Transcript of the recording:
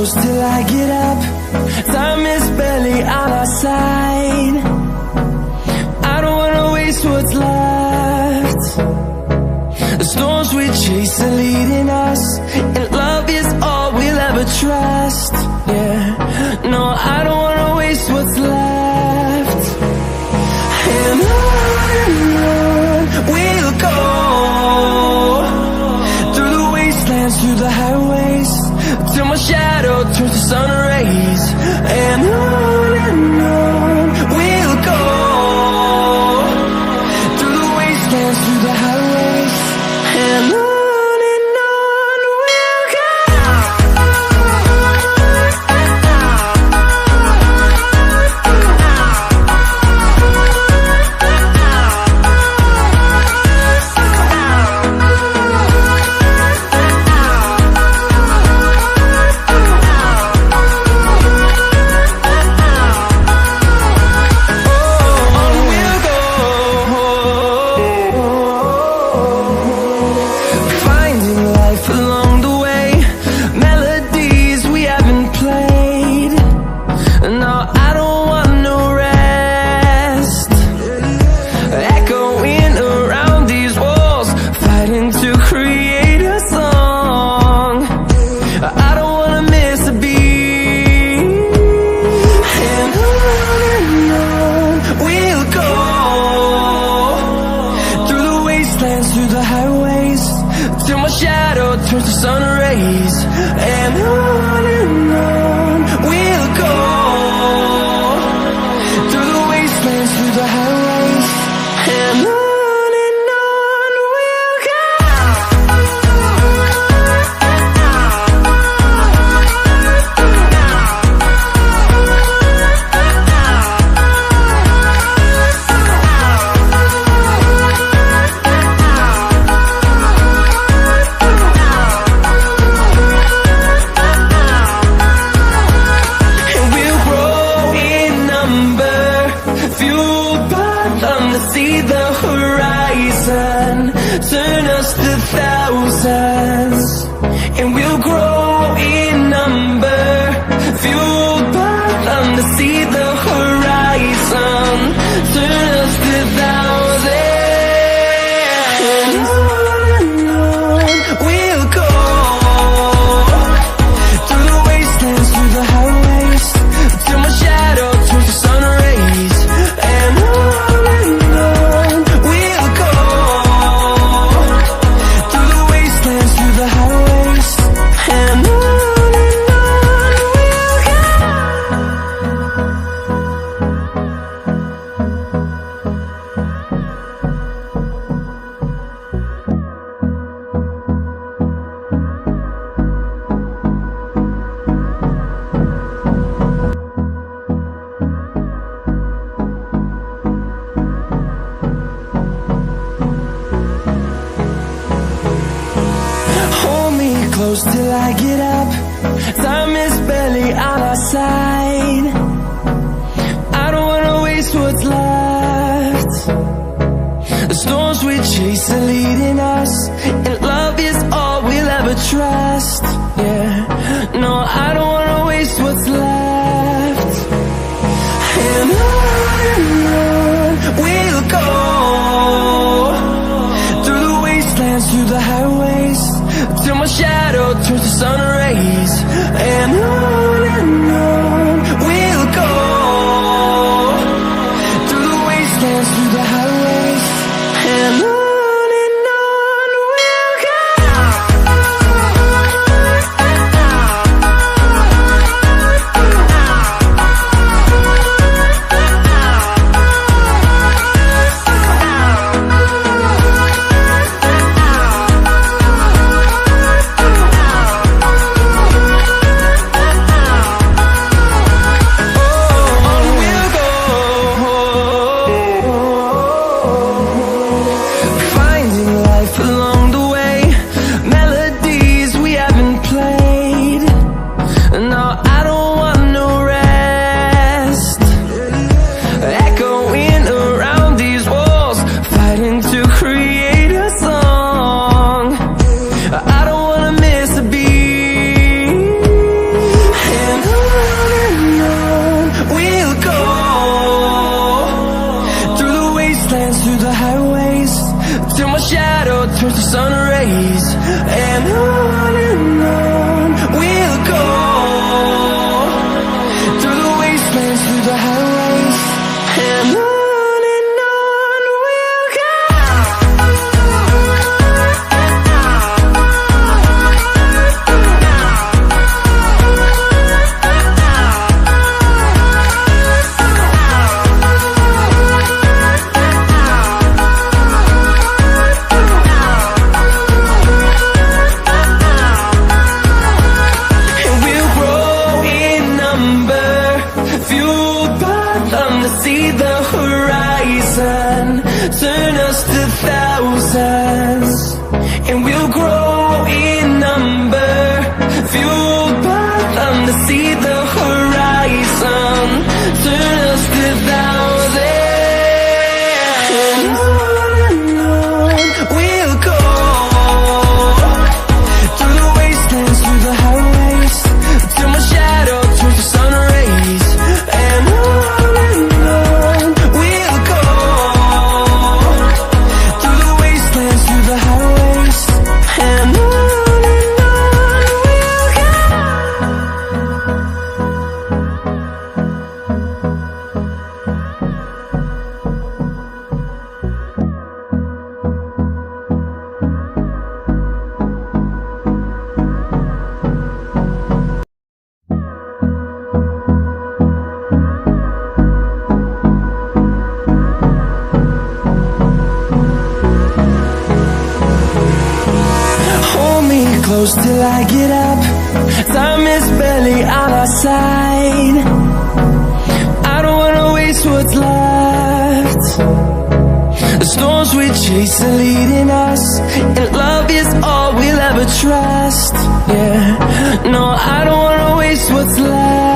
close till I get up. Time is barely on our side. I don't wanna waste what's left. The storms we chase are leading us, and love is all we'll ever trust. Yeah, no, I don't wanna waste what's left. And on we'll go, through the wastelands, through the highways, till my shadow turns to sun rays. And on we'll go, through the wastelands, through the highways, and on we'll go. Through the highways, till my shadow turns to sun rays. And on we'll go, through the wastelands, through the highways, and on we'll go. See the horizon, turn us to thousands, and we'll grow in number, fueled by them to see the horizon, turn us to thousands, and on we'll go, through the wastelands, through the highways, till my shadow turns to sun rays. And close till I get up. Time is barely on our side. I don't wanna waste what's left. The storms we chase are leading us, and love is all we'll ever trust. Yeah, no, I don't wanna waste what's left. And on we'll go, through the wastelands, through the highways, till my shadow turns to sun rays. And on we'll go, through the wastelands, through the highways, and on we'll go. to see the horizon, turn us to thousands, and we'll grow in number, fueled by them to see the horizon, turn us to thousands. And on we'll go, through the wastelands, through the highways, till my shadow turns to sun rays. And on we'll go, through the wastelands, through the highways. And on close till I get up. Time is barely on our side. I don't wanna waste what's left. The storms we chase are leading us, and love is all we'll ever trust. Yeah, no, I don't wanna waste what's left.